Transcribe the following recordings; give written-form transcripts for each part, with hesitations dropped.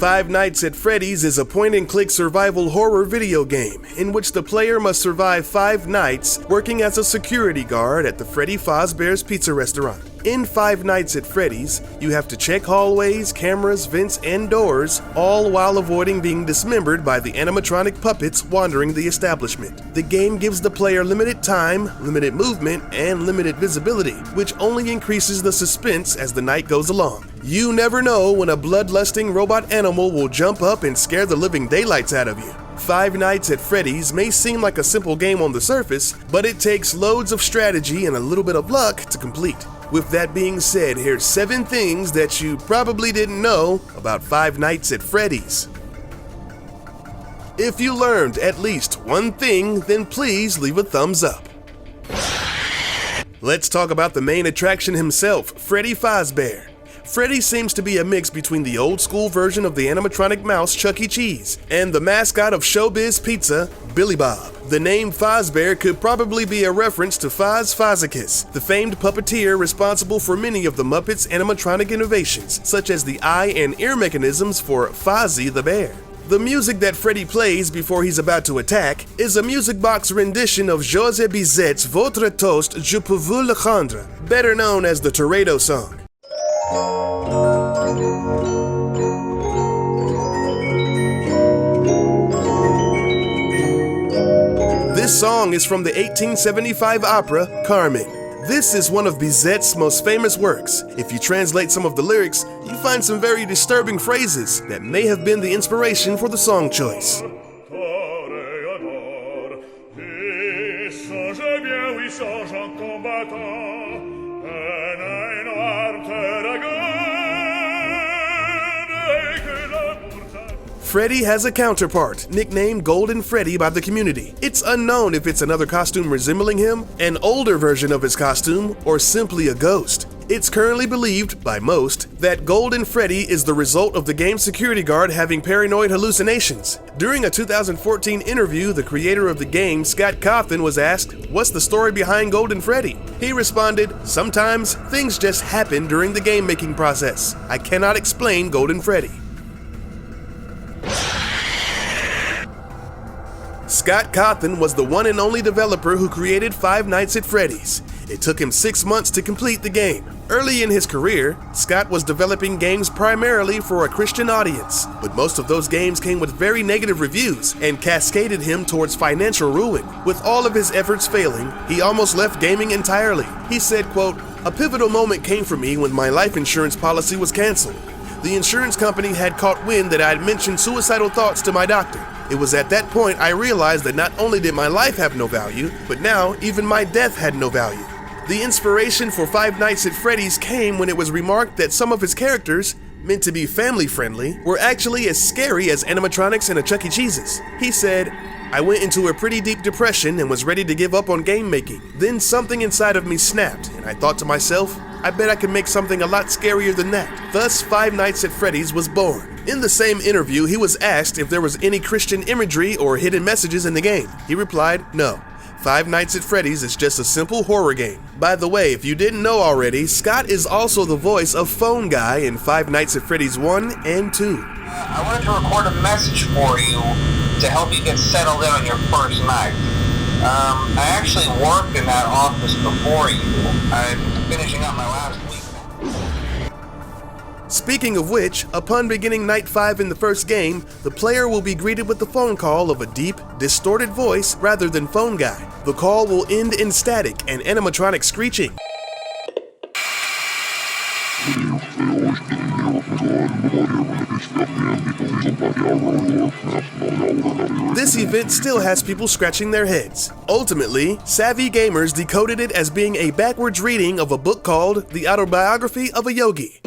Five Nights at Freddy's is a point-and-click survival horror video game in which the player must survive 5 nights working as a security guard at the Freddy Fazbear's pizza restaurant. In Five Nights at Freddy's, you have to check hallways, cameras, vents, and doors, all while avoiding being dismembered by the animatronic puppets wandering the establishment. The game gives the player limited time, limited movement, and limited visibility, which only increases the suspense as the night goes along. You never know when a bloodlusting robot animal will jump up and scare the living daylights out of you. Five Nights at Freddy's may seem like a simple game on the surface, but it takes loads of strategy and a little bit of luck to complete. With that being said, here's 7 things that you probably didn't know about Five Nights at Freddy's. If you learned at least one thing, then please leave a thumbs up. Let's talk about the main attraction himself, Freddy Fazbear. Freddy seems to be a mix between the old-school version of the animatronic mouse Chuck E. Cheese and the mascot of Showbiz Pizza, Billy Bob. The name Fazbear could probably be a reference to Faz Fazakis, the famed puppeteer responsible for many of the Muppets' animatronic innovations, such as the eye and ear mechanisms for Fozzie the Bear. The music that Freddy plays before he's about to attack is a music box rendition of José Bizet's Votre Toast Je peux vous le rendre, better known as the Toreto song. This song is from the 1875 opera Carmen. This is one of Bizet's most famous works. If you translate some of the lyrics, you find some very disturbing phrases that may have been the inspiration for the song choice. Freddy has a counterpart, nicknamed Golden Freddy by the community. It's unknown if it's another costume resembling him, an older version of his costume, or simply a ghost. It's currently believed, by most, that Golden Freddy is the result of the game's security guard having paranoid hallucinations. During a 2014 interview, the creator of the game, Scott Cawthon, was asked, "What's the story behind Golden Freddy?" He responded, "Sometimes things just happen during the game-making process. I cannot explain Golden Freddy." Scott Cawthon was the one and only developer who created Five Nights at Freddy's. It took him 6 months to complete the game. Early in his career, Scott was developing games primarily for a Christian audience, but most of those games came with very negative reviews and cascaded him towards financial ruin. With all of his efforts failing, he almost left gaming entirely. He said, quote, "A pivotal moment came for me when my life insurance policy was canceled. The insurance company had caught wind that I had mentioned suicidal thoughts to my doctor. It was at that point I realized that not only did my life have no value, but now even my death had no value." The inspiration for Five Nights at Freddy's came when it was remarked that some of his characters, meant to be family-friendly, were actually as scary as animatronics in a Chuck E. Cheese's. He said, "I went into a pretty deep depression and was ready to give up on game making. Then something inside of me snapped, and I thought to myself, I bet I can make something a lot scarier than that." Thus, Five Nights at Freddy's was born. In the same interview, he was asked if there was any Christian imagery or hidden messages in the game. He replied, "No. Five Nights at Freddy's is just a simple horror game." By the way, if you didn't know already, Scott is also the voice of Phone Guy in Five Nights at Freddy's 1 and 2. I wanted to record a message for you to help you get settled in on your first night. I actually worked in that office before you. I'm finishing up my last week. Speaking of which, upon beginning Night 5 in the first game, the player will be greeted with the phone call of a deep, distorted voice rather than Phone Guy. The call will end in static and animatronic screeching. This event still has people scratching their heads. Ultimately, savvy gamers decoded it as being a backwards reading of a book called The Autobiography of a Yogi.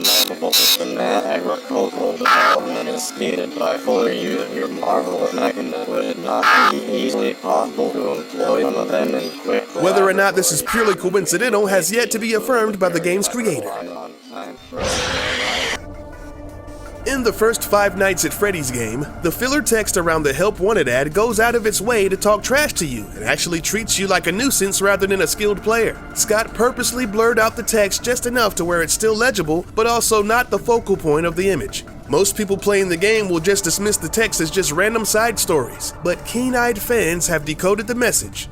In that agricultural development is stated by Fuller use of your marvelous mechanism would it not be easily possible to employ some of them in quick. Whether or not this is purely coincidental has yet to be affirmed by the game's creator. In the first Five Nights at Freddy's game, the filler text around the Help Wanted ad goes out of its way to talk trash to you and actually treats you like a nuisance rather than a skilled player. Scott purposely blurred out the text just enough to where it's still legible, but also not the focal point of the image. Most people playing the game will just dismiss the text as just random side stories, but keen-eyed fans have decoded the message.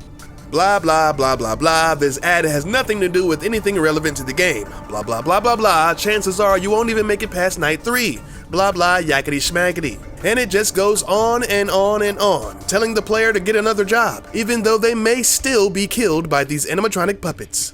Blah blah blah blah blah, this ad has nothing to do with anything relevant to the game. Blah blah blah blah blah, chances are you won't even make it past night 3. Blah blah yakety schmackety. And it just goes on and on and on, telling the player to get another job, even though they may still be killed by these animatronic puppets.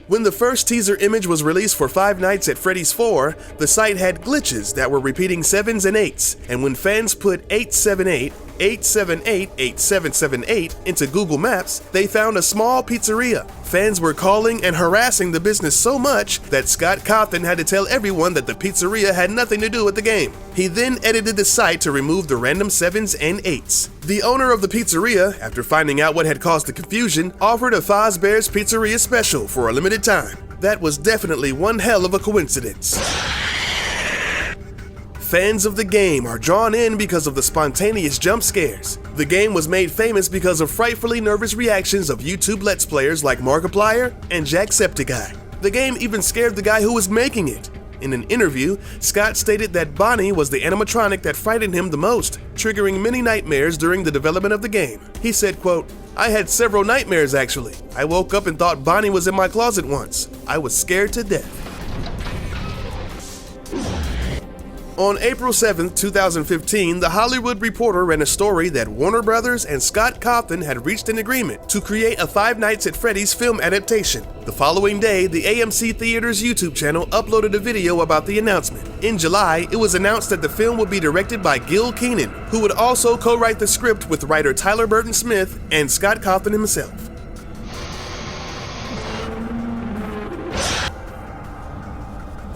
When the first teaser image was released for Five Nights at Freddy's 4, the site had glitches that were repeating 7s and 8s, and when fans put 878, 878, 8778 into Google Maps, they found a small pizzeria. Fans were calling and harassing the business so much that Scott Cawthon had to tell everyone that the pizzeria had nothing to do with the game. He then edited the site to remove the random 7s and 8s. The owner of the pizzeria, after finding out what had caused the confusion, offered a Fazbear's Pizzeria special for a limited time. That was definitely one hell of a coincidence. Fans of the game are drawn in because of the spontaneous jump scares. The game was made famous because of frightfully nervous reactions of YouTube Let's Players like Markiplier and Jacksepticeye. The game even scared the guy who was making it. In an interview, Scott stated that Bonnie was the animatronic that frightened him the most, triggering many nightmares during the development of the game. He said, quote, "I had several nightmares actually. I woke up and thought Bonnie was in my closet once. I was scared to death." On April 7, 2015, The Hollywood Reporter ran a story that Warner Brothers and Scott Cawthon had reached an agreement to create a Five Nights at Freddy's film adaptation. The following day, the AMC Theaters YouTube channel uploaded a video about the announcement. In July, it was announced that the film would be directed by Gil Keenan, who would also co-write the script with writer Tyler Burton Smith and Scott Cawthon himself.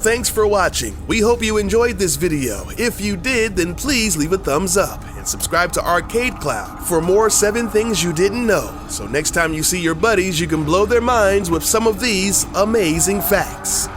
Thanks for watching. We hope you enjoyed this video. If you did, then please leave a thumbs up and subscribe to Arcade Cloud for more 7 things you didn't know. So next time you see your buddies, you can blow their minds with some of these amazing facts.